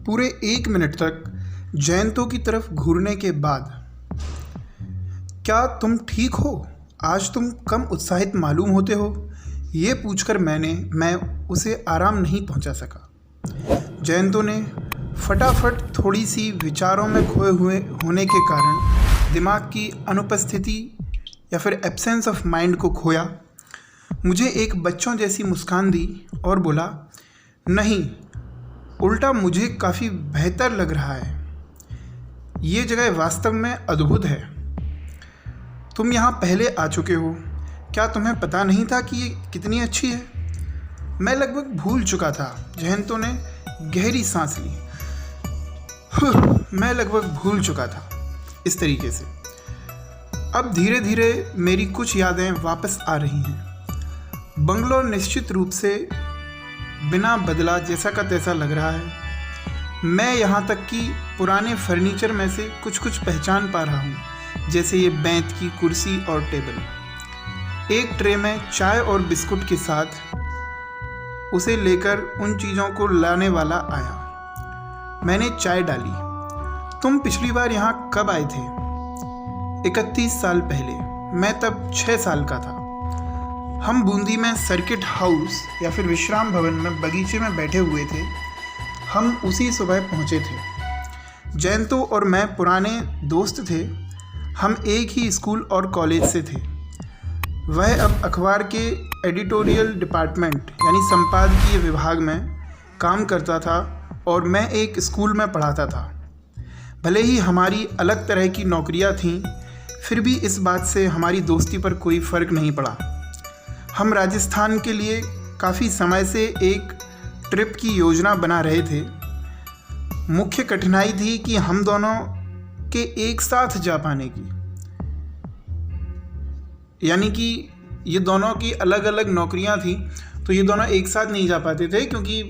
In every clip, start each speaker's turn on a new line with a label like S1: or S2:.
S1: पूरे 1 मिनट तक जयंतो की तरफ घूरने के बाद, क्या तुम ठीक हो? आज तुम कम उत्साहित मालूम होते हो। ये पूछकर मैं उसे आराम नहीं पहुंचा सका। जयंतो ने फटाफट थोड़ी सी विचारों में खोए हुए होने के कारण दिमाग की अनुपस्थिति या फिर एब्सेंस ऑफ माइंड को खोया, मुझे एक बच्चों जैसी मुस्कान दी और बोला, नहीं, उल्टा मुझे काफ़ी बेहतर लग रहा है। ये जगह वास्तव में अद्भुत है। तुम यहाँ पहले आ चुके हो, क्या तुम्हें पता नहीं था कि ये कितनी अच्छी है? मैं लगभग भूल चुका था। जयंतो ने गहरी सांस ली। मैं लगभग भूल चुका था। इस तरीके से अब धीरे धीरे मेरी कुछ यादें वापस आ रही हैं। बंगलो निश्चित रूप से बिना बदला जैसा का तैसा लग रहा है। मैं यहाँ तक कि पुराने फर्नीचर में से कुछ पहचान पा रहा हूँ, जैसे ये बेंत की कुर्सी और टेबल। एक ट्रे में चाय और बिस्कुट के साथ उसे लेकर उन चीज़ों को लाने वाला आया। मैंने चाय डाली। तुम पिछली बार यहाँ कब आए थे? 31 साल पहले। मैं तब 6 साल का था। हम बूंदी में सर्किट हाउस या फिर विश्राम भवन में बगीचे में बैठे हुए थे। हम उसी सुबह पहुँचे थे। जयंतो और मैं पुराने दोस्त थे। हम एक ही स्कूल और कॉलेज से थे। वह अब अखबार के एडिटोरियल डिपार्टमेंट यानी संपादकीय विभाग में काम करता था और मैं एक स्कूल में पढ़ाता था। भले ही हमारी अलग तरह की नौकरियां थीं, फिर भी इस बात से हमारी दोस्ती पर कोई फ़र्क नहीं पड़ा। हम राजस्थान के लिए काफ़ी समय से एक ट्रिप की योजना बना रहे थे। मुख्य कठिनाई थी कि हम दोनों के एक साथ जा पाने की, यानी कि ये दोनों की अलग अलग नौकरियां थी, तो ये दोनों एक साथ नहीं जा पाते थे, क्योंकि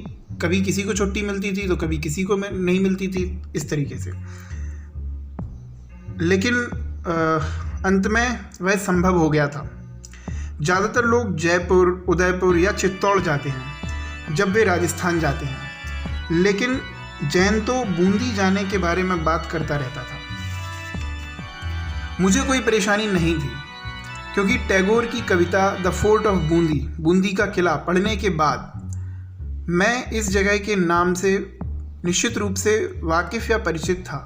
S1: कभी किसी को छुट्टी मिलती थी तो कभी किसी को नहीं मिलती थी, इस तरीके से। लेकिन अंत में वह संभव हो गया था। ज़्यादातर लोग जयपुर, उदयपुर या चित्तौड़ जाते हैं जब वे राजस्थान जाते हैं, लेकिन जयंतो बूंदी जाने के बारे में बात करता रहता था। मुझे कोई परेशानी नहीं थी, क्योंकि टैगोर की कविता the fort of Bundi, Bundi का किला पढ़ने के बाद मैं इस जगह के नाम से निश्चित रूप से वाकिफ़ या परिचित था,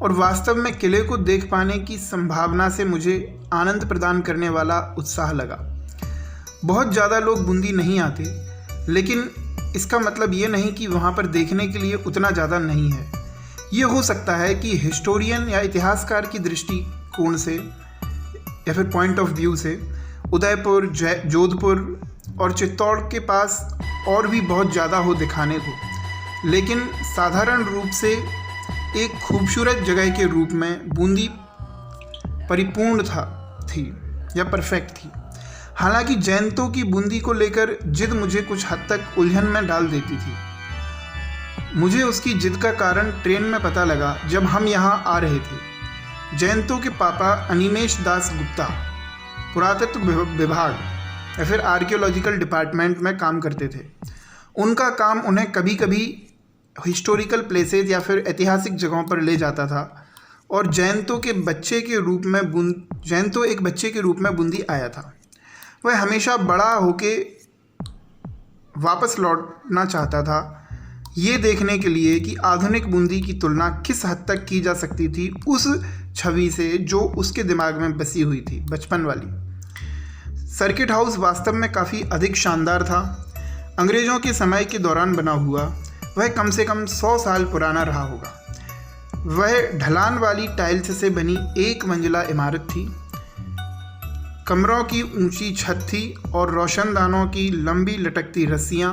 S1: और वास्तव में किले को देख पाने की संभावना से मुझे आनंद प्रदान करने वाला उत्साह लगा। बहुत ज़्यादा लोग बूंदी नहीं आते, लेकिन इसका मतलब ये नहीं कि वहाँ पर देखने के लिए उतना ज़्यादा नहीं है। ये हो सकता है कि हिस्टोरियन या इतिहासकार की दृष्टिकोण से या फिर पॉइंट ऑफ व्यू से उदयपुर, जोधपुर और चित्तौड़ के पास और भी बहुत ज़्यादा हो दिखाने को, लेकिन साधारण रूप से एक खूबसूरत जगह के रूप में बूंदी परिपूर्ण थी या परफेक्ट थी। हालांकि जयंतो की बूंदी को लेकर जिद मुझे कुछ हद तक उलझन में डाल देती थी। मुझे उसकी जिद का कारण ट्रेन में पता लगा जब हम यहाँ आ रहे थे। जयंतो के पापा अनिमेश दास गुप्ता पुरातत्व विभाग या फिर आर्कियोलॉजिकल डिपार्टमेंट में काम करते थे। उनका काम उन्हें कभी कभी हिस्टोरिकल प्लेसेस या फिर ऐतिहासिक जगहों पर ले जाता था, और जयंतो एक बच्चे के रूप में बूंदी आया था। वह हमेशा बड़ा होके वापस लौटना चाहता था, ये देखने के लिए कि आधुनिक बूंदी की तुलना किस हद तक की जा सकती थी उस छवि से जो उसके दिमाग में बसी हुई थी, बचपन वाली। सर्किट हाउस वास्तव में काफ़ी अधिक शानदार था। अंग्रेज़ों के समय के दौरान बना हुआ, वह कम से कम 100 साल पुराना रहा होगा। वह ढलान वाली टाइल्स से बनी 1 मंजिला इमारत थी। कमरों की ऊंची छत थी और रोशनदानों की लंबी लटकती रस्सियां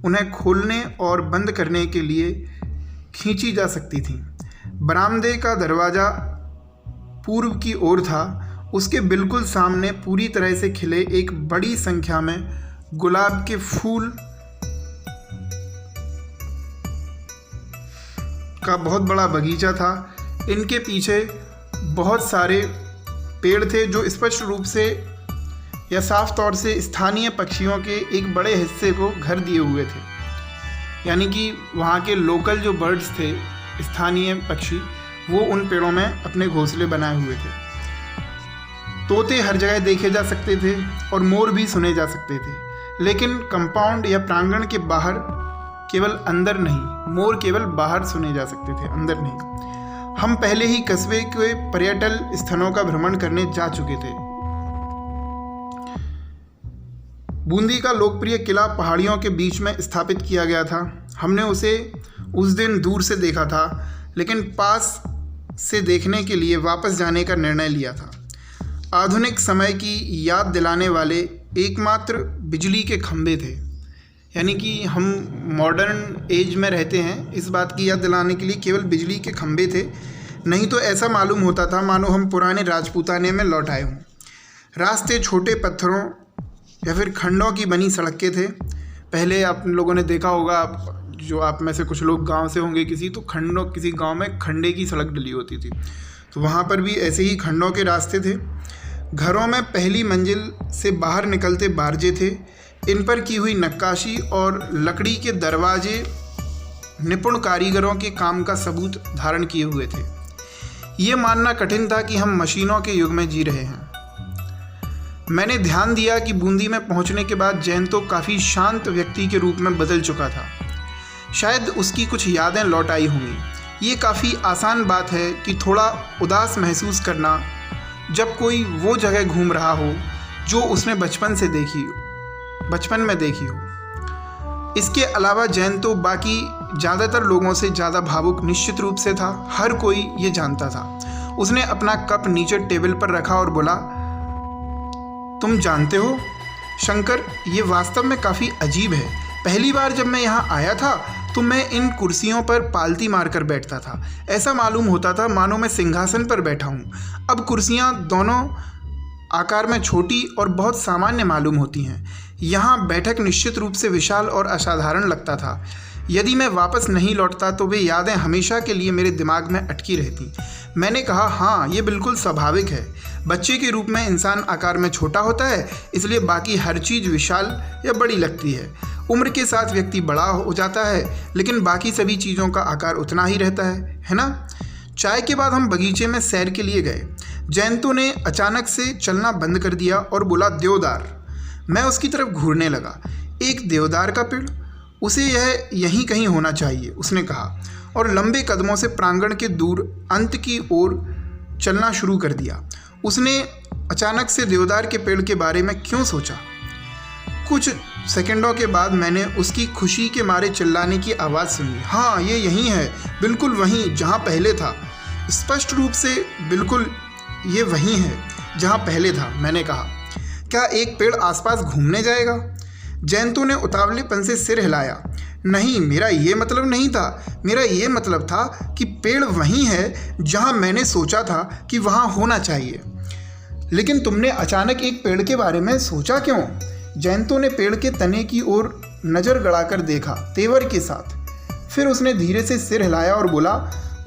S1: उन्हें खोलने और बंद करने के लिए खींची जा सकती थीं। बरामदे का दरवाज़ा पूर्व की ओर था। उसके बिल्कुल सामने पूरी तरह से खिले एक बड़ी संख्या में गुलाब के फूल का बहुत बड़ा बगीचा था। इनके पीछे बहुत सारे पेड़ थे जो स्पष्ट रूप से या साफ तौर से स्थानीय पक्षियों के एक बड़े हिस्से को घर दिए हुए थे। यानी कि वहाँ के लोकल जो बर्ड्स थे, स्थानीय पक्षी, वो उन पेड़ों में अपने घोंसले बनाए हुए थे। तोते हर जगह देखे जा सकते थे और मोर भी सुने जा सकते थे, लेकिन कंपाउंड या प्रांगण के बाहर, केवल अंदर नहीं, मोर केवल बाहर सुने जा सकते थे, अंदर नहीं। हम पहले ही कस्बे के पर्यटन स्थलों का भ्रमण करने जा चुके थे। बूंदी का लोकप्रिय किला पहाड़ियों के बीच में स्थापित किया गया था। हमने उसे उस दिन दूर से देखा था, लेकिन पास से देखने के लिए वापस जाने का निर्णय लिया था। आधुनिक समय की याद दिलाने वाले एकमात्र बिजली के खंभे थे, यानी कि हम मॉडर्न एज में रहते हैं, इस बात की याद दिलाने के लिए केवल बिजली के खंभे थे। नहीं तो ऐसा मालूम होता था मानो हम पुराने राजपूताने में लौट आए हों। रास्ते छोटे पत्थरों या फिर खंडों की बनी सड़कें थे। पहले आप लोगों ने देखा होगा, जो आप में से कुछ लोग गांव से होंगे किसी, तो किसी गांव में खंडे की सड़क डली होती थी, तो वहाँ पर भी ऐसे ही खंडों के रास्ते थे। घरों में पहली मंजिल से बाहर निकलते बारजे थे। इन पर की हुई नक्काशी और लकड़ी के दरवाजे निपुण कारीगरों के काम का सबूत धारण किए हुए थे। ये मानना कठिन था कि हम मशीनों के युग में जी रहे हैं। मैंने ध्यान दिया कि बूंदी में पहुंचने के बाद जयंतो काफ़ी शांत व्यक्ति के रूप में बदल चुका था। शायद उसकी कुछ यादें लौट आई होंगी। ये काफ़ी आसान बात है कि थोड़ा उदास महसूस करना जब कोई वो जगह घूम रहा हो जो उसने बचपन में देखी हो। इसके अलावा जयंतो बाकी ज़्यादातर लोगों से ज़्यादा भावुक निश्चित रूप से था। हर कोई ये जानता था। उसने अपना कप नीचे टेबल पर रखा और बोला, तुम जानते हो शंकर, ये वास्तव में काफ़ी अजीब है। पहली बार जब मैं यहाँ आया था तो मैं इन कुर्सियों पर पालती मारकर बैठता था। ऐसा मालूम होता था मानो मैं सिंहासन पर बैठा हूँ। अब कुर्सियाँ दोनों आकार में छोटी और बहुत सामान्य मालूम होती हैं। यहाँ बैठक निश्चित रूप से विशाल और असाधारण लगता था। यदि मैं वापस नहीं लौटता तो वे यादें हमेशा के लिए मेरे दिमाग में अटकी रहती। मैंने कहा, हाँ, ये बिल्कुल स्वाभाविक है। बच्चे के रूप में इंसान आकार में छोटा होता है, इसलिए बाकी हर चीज़ विशाल या बड़ी लगती है। उम्र के साथ व्यक्ति बड़ा हो जाता है, लेकिन बाकी सभी चीज़ों का आकार उतना ही रहता है ना। चाय के बाद हम बगीचे में सैर के लिए गए। जयंतो ने अचानक से चलना बंद कर दिया और बोला, देवदार। मैं उसकी तरफ घूरने लगा। एक देवदार का पेड़? उसे यह यहीं कहीं होना चाहिए, उसने कहा, और लंबे कदमों से प्रांगण के दूर अंत की ओर चलना शुरू कर दिया। उसने अचानक से देवदार के पेड़ के बारे में क्यों सोचा? कुछ सेकंडों के बाद मैंने उसकी खुशी के मारे चिल्लाने की आवाज़ सुनी। हाँ, ये यहीं है, बिल्कुल वहीं जहाँ पहले था। स्पष्ट रूप से बिल्कुल ये वहीं है जहाँ पहले था, मैंने कहा। क्या एक पेड़ आसपास घूमने जाएगा? जयंतो ने उतावलेपन से सिर हिलाया। नहीं, मेरा ये मतलब नहीं था। मेरा ये मतलब था कि पेड़ वहीं है जहाँ मैंने सोचा था कि वहाँ होना चाहिए। लेकिन तुमने अचानक एक पेड़ के बारे में सोचा क्यों? जयंतो ने पेड़ के तने की ओर नज़र गड़ाकर देखा, तेवर के साथ। फिर उसने धीरे से सिर हिलाया और बोला,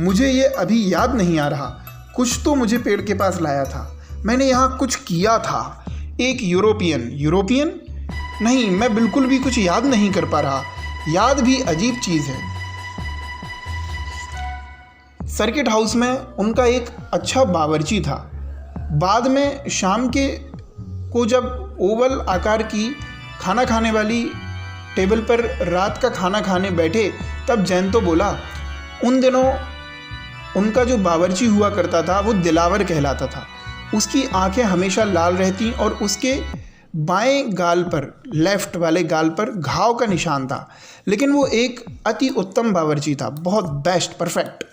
S1: मुझे ये अभी याद नहीं आ रहा। कुछ तो मुझे पेड़ के पास लाया था। मैंने यहाँ कुछ किया था। एक यूरोपियन? नहीं, मैं बिल्कुल भी कुछ याद नहीं कर पा रहा। याद भी अजीब चीज़ है। सर्किट हाउस में उनका एक अच्छा बावर्ची था। बाद में शाम को जब ओवल आकार की खाना खाने वाली टेबल पर रात का खाना खाने बैठे, तब जयंतो बोला, उन दिनों उनका जो बावर्ची हुआ करता था वो दिलावर कहलाता था। उसकी आंखें हमेशा लाल रहती और उसके बाएं गाल पर, लेफ्ट वाले गाल पर घाव का निशान था। लेकिन वो एक अति उत्तम बावर्ची था, बहुत बेस्ट, परफेक्ट।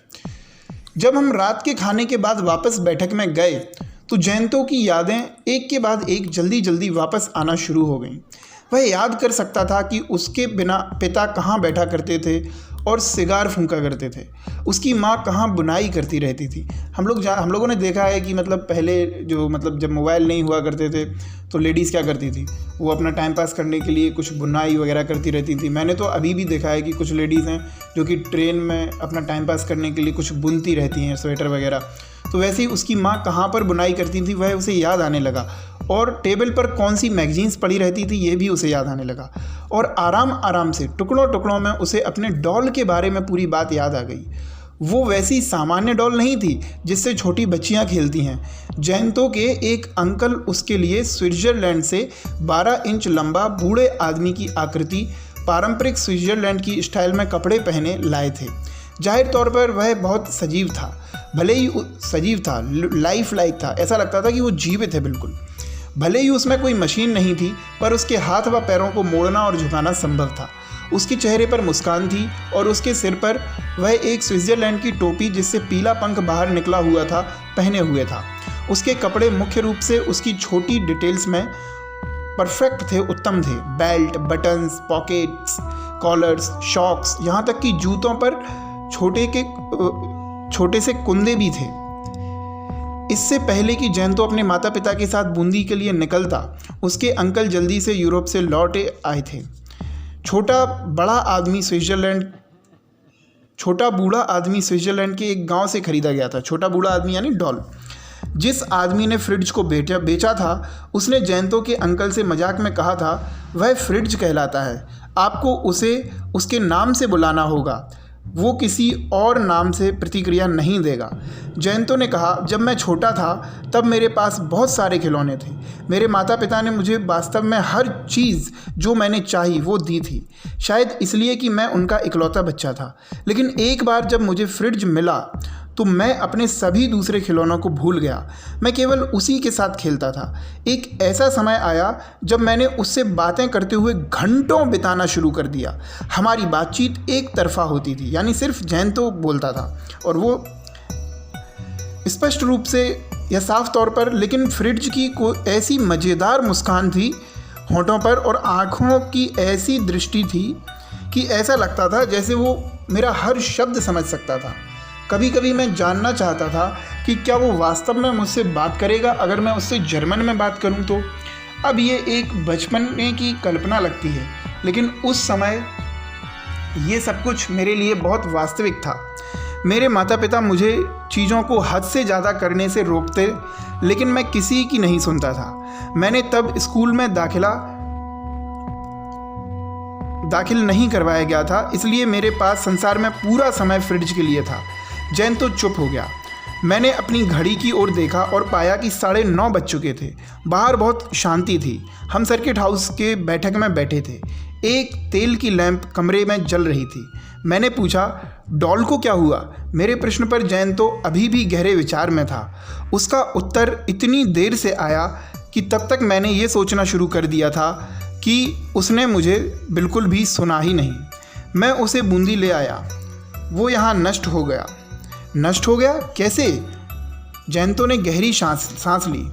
S1: जब हम रात के खाने के बाद वापस बैठक में गए तो जयंतो की यादें एक के बाद एक जल्दी जल्दी वापस आना शुरू हो गईं। वह याद कर सकता था कि उसके बिना पिता कहाँ बैठा करते थे और सिगार फूंका करते थे। उसकी माँ कहाँ बुनाई करती रहती थी। हम लोगों ने देखा है कि मतलब पहले जब मोबाइल नहीं हुआ करते थे तो लेडीज़ क्या करती थी, वो अपना टाइम पास करने के लिए कुछ बुनाई वगैरह करती रहती थी। मैंने तो अभी भी देखा है कि कुछ लेडीज़ हैं जो कि ट्रेन में अपना टाइम पास करने के लिए कुछ बुनती रहती हैं, स्वेटर वगैरह। तो वैसे ही उसकी माँ कहाँ पर बुनाई करती थी वह उसे याद आने लगा और टेबल पर कौन सी मैगजीन्स पड़ी रहती थी ये भी उसे याद आने लगा। और आराम आराम से टुकड़ों टुकड़ों में उसे अपने डॉल के बारे में पूरी बात याद आ गई। वो वैसी सामान्य डॉल नहीं थी जिससे छोटी बच्चियां खेलती हैं। जयंतो के एक अंकल उसके लिए स्विट्ज़रलैंड से 12 इंच लंबा बूढ़े आदमी की आकृति पारंपरिक स्विट्ज़रलैंड की स्टाइल में कपड़े पहने लाए थे। जाहिर तौर पर वह बहुत सजीव था, भले ही सजीव था, लाइफ लाइक था, ऐसा लगता था कि वो जीवित है बिल्कुल। भले ही उसमें कोई मशीन नहीं थी, पर उसके हाथ व पैरों को मोड़ना और झुकाना संभव था। उसके चेहरे पर मुस्कान थी और उसके सिर पर वह एक स्विट्ज़रलैंड की टोपी जिससे पीला पंख बाहर निकला हुआ था पहने हुए था। उसके कपड़े मुख्य रूप से उसकी छोटी डिटेल्स में परफेक्ट थे, उत्तम थे। Belt, buttons, pockets, collars, socks, यहाँ तक कि जूतों पर छोटे से कुंदे भी थे। इससे पहले कि जयंतो अपने माता पिता के साथ बूंदी के लिए निकलता, उसके अंकल जल्दी से यूरोप से लौटे आए थे। छोटा बूढ़ा आदमी स्विट्ज़रलैंड के एक गांव से खरीदा गया था। छोटा बूढ़ा आदमी यानी डॉल। जिस आदमी ने फ्रिज को बेचा था, उसने जयंतो के अंकल से मजाक में कहा था, वह फ्रिज कहलाता है, आपको उसे उसके नाम से बुलाना होगा, वो किसी और नाम से प्रतिक्रिया नहीं देगा। जयंतो ने कहा, जब मैं छोटा था तब मेरे पास बहुत सारे खिलौने थे। मेरे माता पिता ने मुझे वास्तव में हर चीज़ जो मैंने चाही वो दी थी, शायद इसलिए कि मैं उनका इकलौता बच्चा था। लेकिन एक बार जब मुझे फ्रिज मिला तो मैं अपने सभी दूसरे खिलौनों को भूल गया। मैं केवल उसी के साथ खेलता था। एक ऐसा समय आया जब मैंने उससे बातें करते हुए घंटों बिताना शुरू कर दिया। हमारी बातचीत एक तरफा होती थी, यानी सिर्फ जयंतो बोलता था और वो स्पष्ट रूप से या साफ तौर पर, लेकिन फ्रिज की कोई ऐसी मज़ेदार मुस्कान थी होंठों पर और आँखों की ऐसी दृष्टि थी कि ऐसा लगता था जैसे वो मेरा हर शब्द समझ सकता था। कभी कभी मैं जानना चाहता था कि क्या वो वास्तव में मुझसे बात करेगा अगर मैं उससे जर्मन में बात करूं तो। अब ये एक बचपने की कल्पना लगती है, लेकिन उस समय ये सब कुछ मेरे लिए बहुत वास्तविक था। मेरे माता पिता मुझे चीज़ों को हद से ज़्यादा करने से रोकते, लेकिन मैं किसी की नहीं सुनता था। मैंने तब स्कूल में दाखिल नहीं करवाया गया था, इसलिए मेरे पास संसार में पूरा समय फ्रिज के लिए था। जयंतो चुप हो गया। मैंने अपनी घड़ी की ओर देखा और पाया कि 9:30 बज चुके थे। बाहर बहुत शांति थी। हम सर्किट हाउस के बैठक में बैठे थे। एक तेल की लैंप कमरे में जल रही थी। मैंने पूछा, डॉल को क्या हुआ? मेरे प्रश्न पर जयंतो अभी भी गहरे विचार में था। उसका उत्तर इतनी देर से आया कि तब तक मैंने ये सोचना शुरू कर दिया था कि उसने मुझे बिल्कुल भी सुना ही नहीं। मैं उसे बूंदी ले आया। वो यहाँ नष्ट हो गया। नष्ट हो गया? कैसे? जयंतो ने गहरी सांस ली।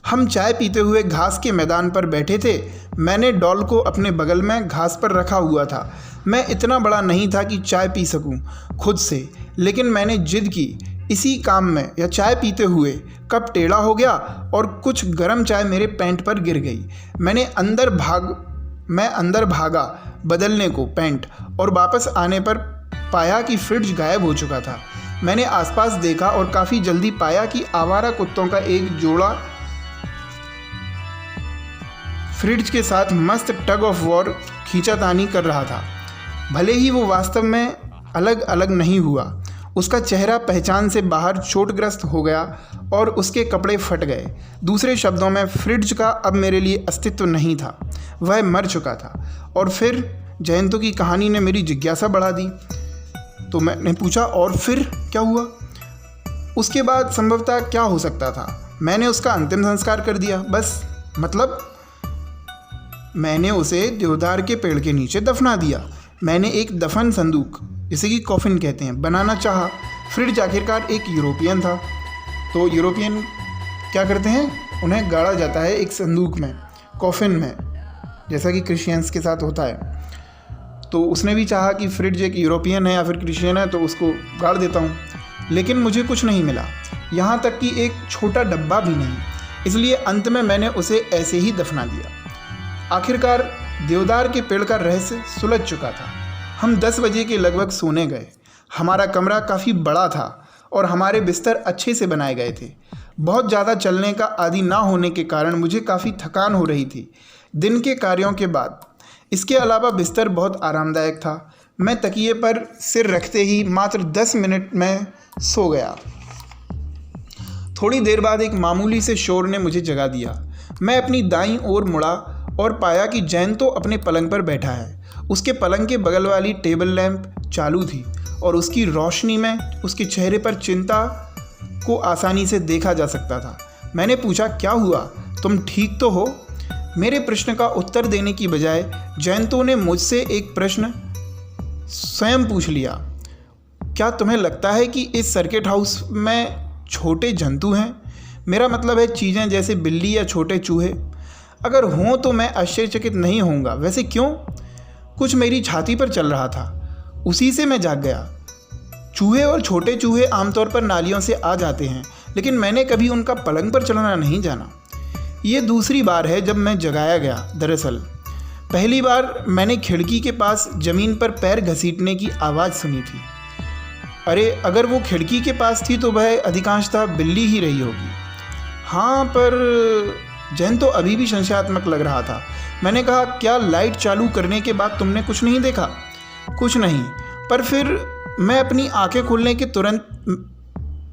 S1: हम चाय पीते हुए घास के मैदान पर बैठे थे। मैंने डॉल को अपने बगल में घास पर रखा हुआ था। मैं इतना बड़ा नहीं था कि चाय पी सकूं खुद से, लेकिन मैंने जिद की। इसी काम में या चाय पीते हुए कप टेढ़ा हो गया और कुछ गर्म चाय मेरे पैंट पर गिर गई। मैं अंदर भागा बदलने को पैंट, और वापस आने पर पाया कि फ्रिज गायब हो चुका था। मैंने आसपास देखा और काफ़ी जल्दी पाया कि आवारा कुत्तों का एक जोड़ा फ्रिज के साथ मस्त टग ऑफ वॉर खींचातानी कर रहा था। भले ही वो वास्तव में अलग अलग नहीं हुआ। उसका चेहरा पहचान से बाहर चोटग्रस्त हो गया और उसके कपड़े फट गए। दूसरे शब्दों में, फ्रिज का अब मेरे लिए अस्तित्व नहीं था, वह मर चुका था। और फिर जयंतो की कहानी ने मेरी जिज्ञासा बढ़ा दी। तो मैंने पूछा, और फिर क्या हुआ? उसके बाद संभवतः क्या हो सकता था? मैंने उसका अंतिम संस्कार कर दिया, बस। मतलब मैंने उसे देवदार के पेड़ के नीचे दफना दिया। मैंने एक दफन संदूक, जिसे कि कॉफिन कहते हैं, बनाना चाहा। फ्रिज आखिरकार एक यूरोपियन था, तो यूरोपियन क्या करते हैं? उन्हें गाड़ा जाता है एक संदूक में, कॉफिन में, जैसा कि क्रिश्चियंस के साथ होता है। तो उसने भी चाहा कि फ्रिज एक यूरोपियन है या फिर क्रिश्चियन है, तो उसको गाड़ देता हूँ। लेकिन मुझे कुछ नहीं मिला, यहाँ तक कि एक छोटा डब्बा भी नहीं। इसलिए अंत में मैंने उसे ऐसे ही दफना दिया। आखिरकार देवदार के पेड़ का रहस्य सुलझ चुका था। हम 10 बजे के लगभग सोने गए। हमारा कमरा काफ़ी बड़ा था और हमारे बिस्तर अच्छे से बनाए गए थे। बहुत ज़्यादा चलने का आदी ना होने के कारण मुझे काफ़ी थकान हो रही थी दिन के कार्यों के बाद। इसके अलावा बिस्तर बहुत आरामदायक था। मैं तकिए पर सिर रखते ही मात्र 10 मिनट में सो गया। थोड़ी देर बाद एक मामूली से शोर ने मुझे जगा दिया। मैं अपनी दाईं ओर मुड़ा और पाया कि जैन तो अपने पलंग पर बैठा है। उसके पलंग के बगल वाली टेबल लैंप चालू थी और उसकी रोशनी में उसके चेहरे पर चिंता को आसानी से देखा जा सकता था। मैंने पूछा, क्या हुआ, तुम ठीक तो हो? मेरे प्रश्न का उत्तर देने की बजाय जयंतो ने मुझसे एक प्रश्न स्वयं पूछ लिया। क्या तुम्हें लगता है कि इस सर्किट हाउस में छोटे जंतु हैं? मेरा मतलब है चीज़ें जैसे बिल्ली या छोटे चूहे। अगर हों तो मैं आश्चर्यचकित नहीं होऊंगा। वैसे क्यों? कुछ मेरी छाती पर चल रहा था, उसी से मैं जाग गया। चूहे और छोटे चूहे आमतौर पर नालियों से आ जाते हैं, लेकिन मैंने कभी उनका पलंग पर चलना नहीं जाना। ये दूसरी बार है जब मैं जगाया गया। दरअसल पहली बार मैंने खिड़की के पास ज़मीन पर पैर घसीटने की आवाज़ सुनी थी। अरे, अगर वो खिड़की के पास थी तो वह अधिकांशतः बिल्ली ही रही होगी। हाँ, पर जैन तो अभी भी संशयात्मक लग रहा था। मैंने कहा, क्या लाइट चालू करने के बाद तुमने कुछ नहीं देखा? कुछ नहीं, पर फिर मैं अपनी आंखें खोलने के तुरंत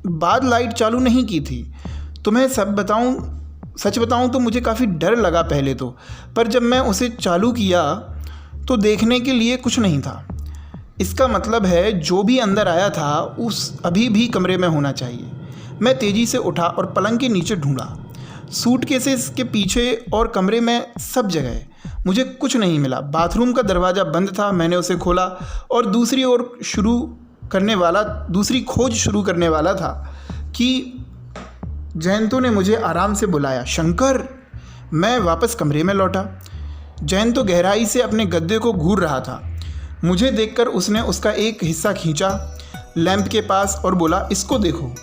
S1: बाद लाइट चालू नहीं की थी। तुम्हें सच बताऊं तो मुझे काफ़ी डर लगा पहले तो, पर जब मैं उसे चालू किया तो देखने के लिए कुछ नहीं था। इसका मतलब है जो भी अंदर आया था उस अभी भी कमरे में होना चाहिए। मैं तेज़ी से उठा और पलंग के नीचे ढूंढा, सूटकेसेस के पीछे और कमरे में, सब जगह। मुझे कुछ नहीं मिला। बाथरूम का दरवाज़ा बंद था। मैंने उसे खोला और दूसरी खोज शुरू करने वाला था कि जयंतो ने मुझे आराम से बुलाया, शंकर। मैं वापस कमरे में लौटा। जयंतो गहराई से अपने गद्दे को घूर रहा था। मुझे देखकर उसने उसका एक हिस्सा खींचा लैंप के पास और बोला, इसको देखो।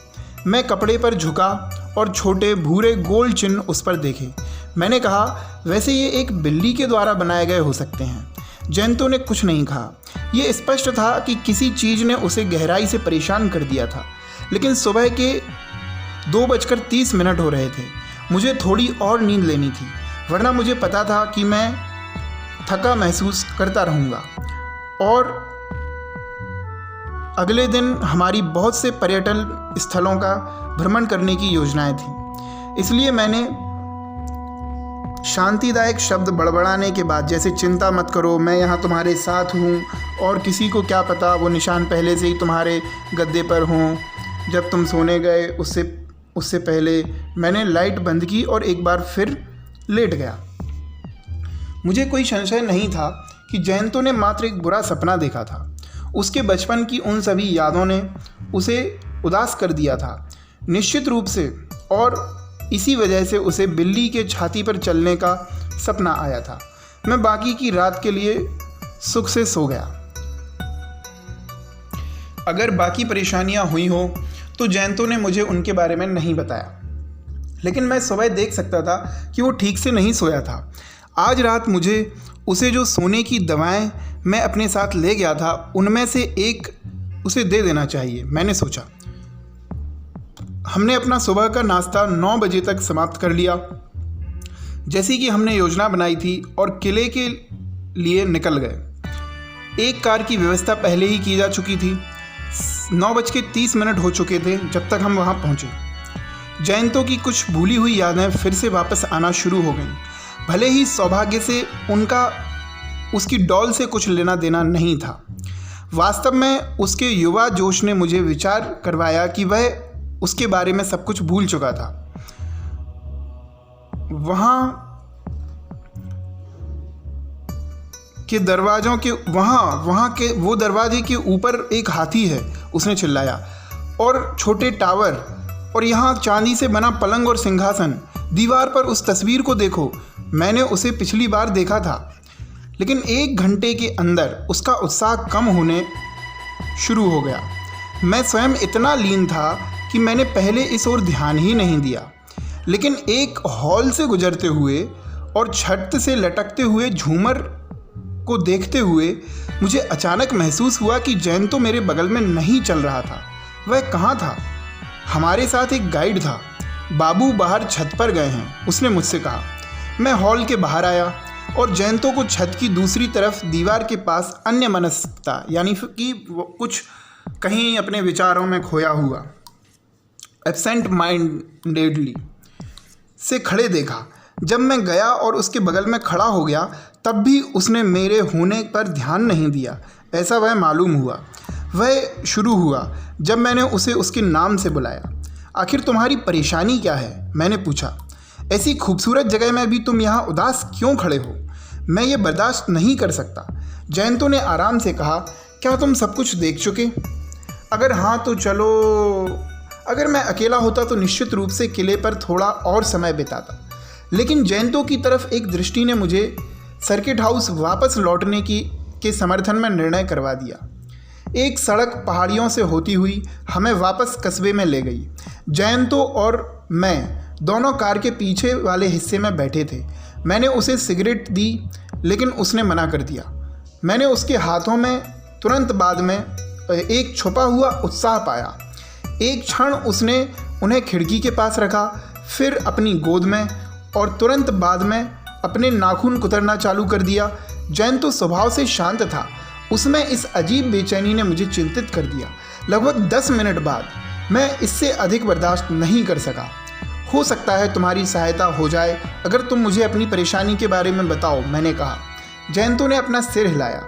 S1: मैं कपड़े पर झुका और छोटे भूरे गोल चिन्ह उस पर देखे। मैंने कहा, वैसे ये एक बिल्ली के द्वारा बनाए गए हो सकते हैं। जयंतो ने कुछ नहीं कहा। ये स्पष्ट था कि किसी चीज़ ने उसे गहराई से परेशान कर दिया था। लेकिन सुबह के 2:30 हो रहे थे। मुझे थोड़ी और नींद लेनी थी, वरना मुझे पता था कि मैं थका महसूस करता रहूँगा। और अगले दिन हमारी बहुत से पर्यटन स्थलों का भ्रमण करने की योजनाएं थी। इसलिए मैंने शांतिदायक शब्द बड़बड़ाने के बाद, जैसे चिंता मत करो, मैं यहाँ तुम्हारे साथ हूँ, और किसी को क्या पता वो निशान पहले से ही तुम्हारे गद्दे पर हों, जब तुम सोने गए उससे पहले, मैंने लाइट बंद की और एक बार फिर लेट गया। मुझे कोई संशय नहीं था कि जयंतो ने मात्र एक बुरा सपना देखा था। उसके बचपन की उन सभी यादों ने उसे उदास कर दिया था, निश्चित रूप से, और इसी वजह से उसे बिल्ली के छाती पर चलने का सपना आया था। मैं बाकी की रात के लिए सुख से सो गया। अगर बाकी परेशानियां हुई हो तो जयंतो ने मुझे उनके बारे में नहीं बताया, लेकिन मैं सुबह देख सकता था कि वो ठीक से नहीं सोया था। आज रात मुझे उसे जो सोने की दवाएं मैं अपने साथ ले गया था उनमें से एक उसे दे देना चाहिए, मैंने सोचा। हमने अपना सुबह का नाश्ता 9 बजे तक समाप्त कर लिया, जैसी कि हमने योजना बनाई थी, और किले के लिए निकल गए। एक कार की व्यवस्था पहले ही की जा चुकी थी। 9:30 हो चुके थे जब तक हम वहाँ पहुँचे। जयंतो की कुछ भूली हुई यादें फिर से वापस आना शुरू हो गईं। भले ही सौभाग्य से उसकी डॉल से कुछ लेना देना नहीं था। वास्तव में उसके युवा जोश ने मुझे विचार करवाया कि वह उसके बारे में सब कुछ भूल चुका था। वहाँ के दरवाजे के ऊपर एक हाथी है, उसने चिल्लाया, और छोटे टावर, और यहाँ चांदी से बना पलंग और सिंहासन। दीवार पर उस तस्वीर को देखो। मैंने उसे पिछली बार देखा था, लेकिन 1 घंटे के अंदर उसका उत्साह कम होने शुरू हो गया। मैं स्वयं इतना लीन था कि मैंने पहले इस ओर ध्यान ही नहीं दिया। लेकिन एक हॉल से गुजरते हुए और छत से लटकते हुए झूमर को देखते हुए मुझे अचानक महसूस हुआ कि जयंतो मेरे बगल में नहीं चल रहा था। वह कहाँ था? हमारे साथ एक गाइड था, बाबू बाहर छत पर गए हैं, उसने मुझसे कहा। मैं हॉल के बाहर आया और जयंतो को छत की दूसरी तरफ दीवार के पास अन्य मनस्कता यानी कि कुछ कहीं अपने विचारों में खोया हुआ एब्सेंट माइंडेडली से खड़े देखा। जब मैं गया और उसके बगल में खड़ा हो गया तब भी उसने मेरे होने पर ध्यान नहीं दिया, ऐसा वह मालूम हुआ। वह शुरू हुआ जब मैंने उसे उसके नाम से बुलाया। आखिर तुम्हारी परेशानी क्या है, मैंने पूछा। ऐसी खूबसूरत जगह में भी तुम यहाँ उदास क्यों खड़े हो? मैं ये बर्दाश्त नहीं कर सकता। जयंतो ने आराम से कहा, क्या तुम सब कुछ देख चुके? अगर हाँ तो चलो। अगर मैं अकेला होता तो निश्चित रूप से किले पर थोड़ा और समय बिताता, लेकिन जयंतो की तरफ एक दृष्टि ने मुझे सर्किट हाउस वापस लौटने के समर्थन में निर्णय करवा दिया। एक सड़क पहाड़ियों से होती हुई हमें वापस कस्बे में ले गई। जयंतो और मैं दोनों कार के पीछे वाले हिस्से में बैठे थे। मैंने उसे सिगरेट दी लेकिन उसने मना कर दिया। मैंने उसके हाथों में तुरंत बाद में एक छुपा हुआ उत्साह पाया। एक क्षण उसने उन्हें खिड़की के पास रखा, फिर अपनी गोद में और तुरंत बाद में अपने नाखून कुतरना चालू कर दिया। जयंतो स्वभाव से शांत था, उसमें इस अजीब बेचैनी ने मुझे चिंतित कर दिया। लगभग 10 मिनट बाद मैं इससे अधिक बर्दाश्त नहीं कर सका। हो सकता है तुम्हारी सहायता हो जाए अगर तुम मुझे अपनी परेशानी के बारे में बताओ, मैंने कहा। जयंतो ने अपना सिर हिलाया।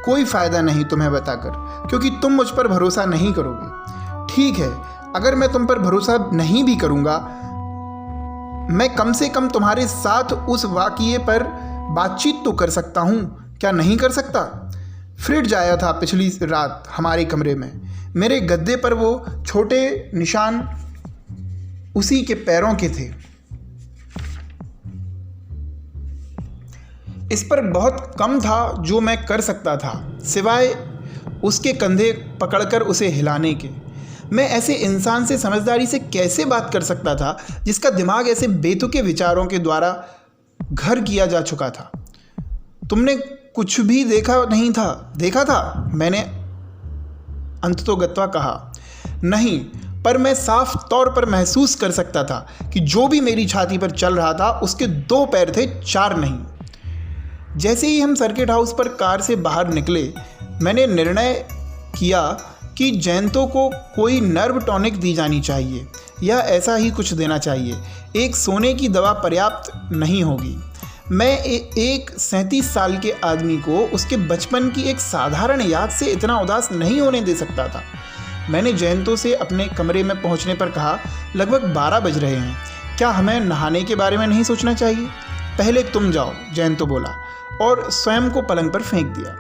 S1: कोई फ़ायदा नहीं तुम्हें बताकर, क्योंकि तुम मुझ पर भरोसा नहीं करोगे। ठीक है, अगर मैं तुम पर भरोसा नहीं भी करूँगा, मैं कम से कम तुम्हारे साथ उस वाक़ये पर बातचीत तो कर सकता हूँ, क्या नहीं कर सकता? फ्रिज आया था पिछली रात हमारे कमरे में। मेरे गद्दे पर वो छोटे निशान उसी के पैरों के थे। इस पर बहुत कम था जो मैं कर सकता था, सिवाय उसके कंधे पकड़कर उसे हिलाने के। मैं ऐसे इंसान से समझदारी से कैसे बात कर सकता था जिसका दिमाग ऐसे बेतुके विचारों के द्वारा घर किया जा चुका था। तुमने कुछ भी देखा नहीं था? देखा था, मैंने अंततोगत्वा कहा। नहीं, पर मैं साफ तौर पर महसूस कर सकता था कि जो भी मेरी छाती पर चल रहा था उसके 2 पैर थे, 4 नहीं। जैसे ही हम सर्किट हाउस पर कार से बाहर निकले, मैंने निर्णय किया कि जयंतो को कोई नर्व टॉनिक दी जानी चाहिए या ऐसा ही कुछ देना चाहिए। एक सोने की दवा पर्याप्त नहीं होगी। मैं एक 37 साल के आदमी को उसके बचपन की एक साधारण याद से इतना उदास नहीं होने दे सकता था। मैंने जयंतो से अपने कमरे में पहुंचने पर कहा, लगभग 12 बज रहे हैं, क्या हमें नहाने के बारे में नहीं सोचना चाहिए? पहले तुम जाओ, जयंतो बोला और स्वयं को पलंग पर फेंक दिया।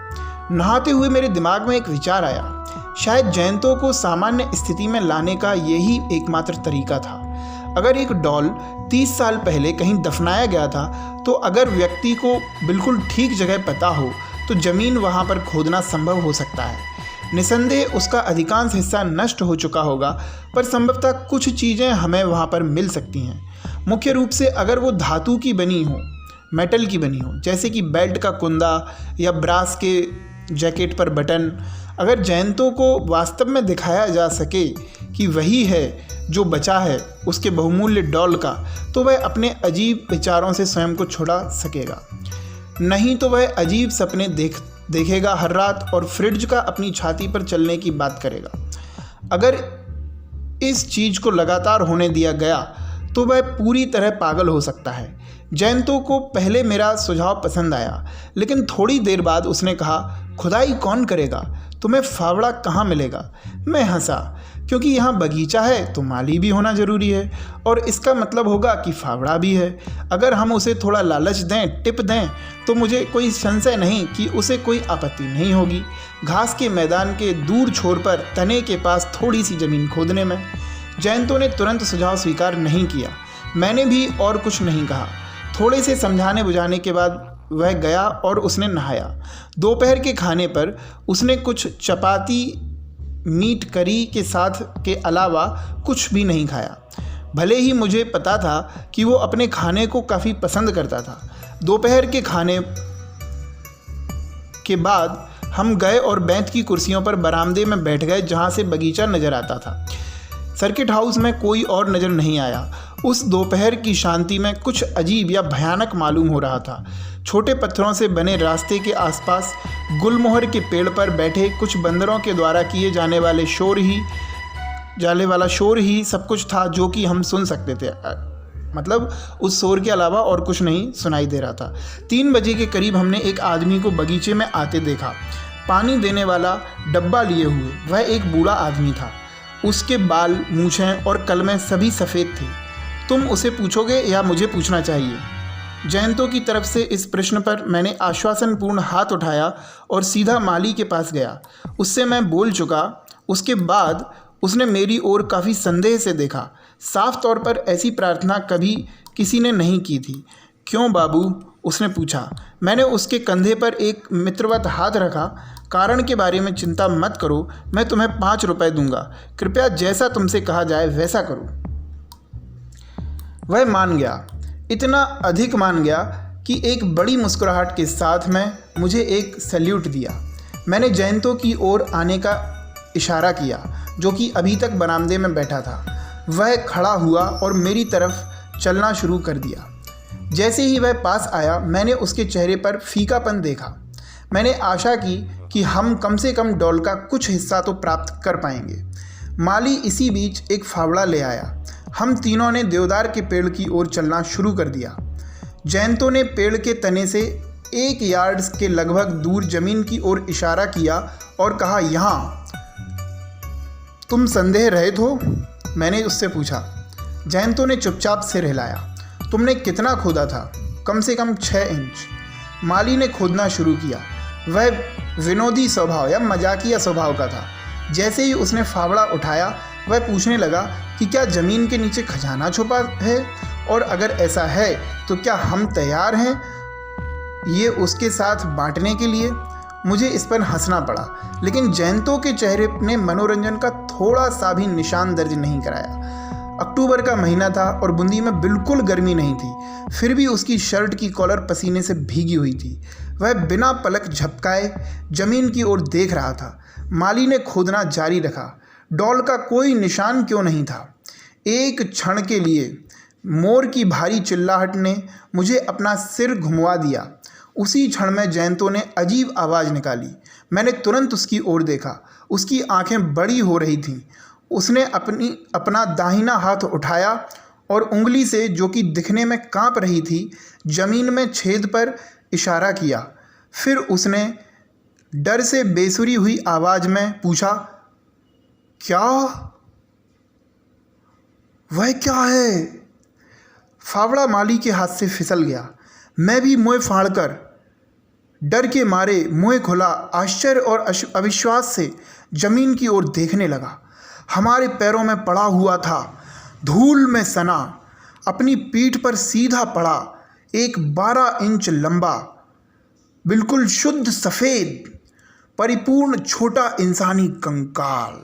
S1: नहाते हुए मेरे दिमाग में एक विचार आया। शायद जयंतो को सामान्य स्थिति में लाने का यही एकमात्र तरीका था। अगर एक डॉल 30 साल पहले कहीं दफनाया गया था, तो अगर व्यक्ति को बिल्कुल ठीक जगह पता हो तो ज़मीन वहाँ पर खोदना संभव हो सकता है। निसंदेह उसका अधिकांश हिस्सा नष्ट हो चुका होगा, पर संभवतः कुछ चीज़ें हमें वहाँ पर मिल सकती हैं। मुख्य रूप से अगर वो धातु की बनी हो, मेटल की बनी हो, जैसे कि बेल्ट का कुंदा या ब्रास के जैकेट पर बटन। अगर जयंतो को वास्तव में दिखाया जा सके कि वही है जो बचा है उसके बहुमूल्य डॉल का, तो वह अपने अजीब विचारों से स्वयं को छुड़ा सकेगा। नहीं तो वह अजीब सपने देखेगा हर रात और फ्रिज का अपनी छाती पर चलने की बात करेगा। अगर इस चीज़ को लगातार होने दिया गया तो वह पूरी तरह पागल हो सकता है। जयंतो को पहले मेरा सुझाव पसंद आया, लेकिन थोड़ी देर बाद उसने कहा, खुदाई कौन करेगा? तुम्हें फावड़ा कहाँ मिलेगा? मैं हंसा, क्योंकि यहाँ बगीचा है तो माली भी होना ज़रूरी है, और इसका मतलब होगा कि फावड़ा भी है। अगर हम उसे थोड़ा लालच दें, टिप दें, तो मुझे कोई संशय नहीं कि उसे कोई आपत्ति नहीं होगी। घास के मैदान के दूर छोर पर तने के पास थोड़ी सी ज़मीन खोदने में। जयंतो ने तुरंत सुझाव स्वीकार नहीं किया। मैंने भी और कुछ नहीं कहा। थोड़े से समझाने बुझाने के बाद वह गया और उसने नहाया। दोपहर के खाने पर उसने कुछ चपाती मीट करी के साथ के अलावा कुछ भी नहीं खाया। भले ही मुझे पता था कि वो अपने खाने को काफ़ी पसंद करता था। दोपहर के खाने के बाद हम गए और बैंत की कुर्सियों पर बरामदे में बैठ गए, जहाँ से बगीचा नज़र आता था। सर्किट हाउस में कोई और नज़र नहीं आया। उस दोपहर की शांति में कुछ अजीब या भयानक मालूम हो रहा था। छोटे पत्थरों से बने रास्ते के आसपास गुलमोहर के पेड़ पर बैठे कुछ बंदरों के द्वारा किए जाने वाला शोर ही सब कुछ था जो कि हम सुन सकते थे। मतलब उस शोर के अलावा और कुछ नहीं सुनाई दे रहा था। 3 बजे के करीब हमने एक आदमी को बगीचे में आते देखा, पानी देने वाला डब्बा लिए हुए। वह एक बूढ़ा आदमी था। उसके बाल, मूछें और कलमें सभी सफ़ेद थे। तुम उसे पूछोगे या मुझे पूछना चाहिए? जयंतो की तरफ से इस प्रश्न पर मैंने आश्वासनपूर्ण हाथ उठाया और सीधा माली के पास गया। उससे मैं बोल चुका। उसके बाद उसने मेरी ओर काफ़ी संदेह से देखा। साफ तौर पर ऐसी प्रार्थना कभी किसी ने नहीं की थी। क्यों बाबू? उसने पूछा। मैंने उसके कंधे पर एक मित्रवत हाथ रखा। कारण के बारे में चिंता मत करो, मैं तुम्हें 5 रुपए दूंगा। कृपया जैसा तुमसे कहा जाए वैसा करो। वह मान गया, इतना अधिक मान गया कि एक बड़ी मुस्कुराहट के साथ में मुझे एक सैल्यूट दिया। मैंने जयंतो की ओर आने का इशारा किया, जो कि अभी तक बरामदे में बैठा था। वह खड़ा हुआ और मेरी तरफ चलना शुरू कर दिया। जैसे ही वह पास आया, मैंने उसके चेहरे पर फीकापन देखा। मैंने आशा की कि हम कम से कम डॉल का कुछ हिस्सा तो प्राप्त कर पाएंगे। माली इसी बीच एक फावड़ा ले आया। हम तीनों ने देवदार के पेड़ की ओर चलना शुरू कर दिया। जयंतो ने पेड़ के तने से 1 यार्ड के लगभग दूर जमीन की ओर इशारा किया और कहा, यहाँ। तुम संदेह रहित हो? मैंने उससे पूछा। जयंतो ने चुपचाप सिर हिलाया। तुमने कितना खोदा था? कम से कम 6 इंच। माली ने खोदना शुरू किया। वह विनोदी स्वभाव या मजाकिया स्वभाव का था। जैसे ही उसने फावड़ा उठाया, वह पूछने लगा कि क्या ज़मीन के नीचे खजाना छुपा है, और अगर ऐसा है तो क्या हम तैयार हैं ये उसके साथ बांटने के लिए। मुझे इस पर हंसना पड़ा, लेकिन जयंतो के चेहरे ने मनोरंजन का थोड़ा सा भी निशान दर्ज नहीं कराया। अक्टूबर का महीना था और बूंदी में बिल्कुल गर्मी नहीं थी। फिर भी उसकी शर्ट की कॉलर पसीने से भीगी हुई थी। वह बिना पलक झपकाए ज़मीन की ओर देख रहा था। माली ने खोदना जारी रखा। डॉल का कोई निशान क्यों नहीं था। एक क्षण के लिए मोर की भारी चिल्लाहट ने मुझे अपना सिर घुमवा दिया। उसी क्षण में जयंतो ने अजीब आवाज़ निकाली। मैंने तुरंत उसकी ओर देखा। उसकी आंखें बड़ी हो रही थीं। उसने अपना दाहिना हाथ उठाया और उंगली से, जो कि दिखने में कांप रही थी, जमीन में छेद पर इशारा किया। फिर उसने डर से बेसुरी हुई आवाज़ में पूछा, क्या? वह क्या है? फावड़ा माली के हाथ से फिसल गया। मैं भी मुँह फाड़कर डर के मारे मुँह खुला आश्चर्य और अविश्वास से जमीन की ओर देखने लगा। हमारे पैरों में पड़ा हुआ था, धूल में सना, अपनी पीठ पर सीधा पड़ा एक 12 इंच लंबा, बिल्कुल शुद्ध सफ़ेद, परिपूर्ण छोटा इंसानी कंकाल।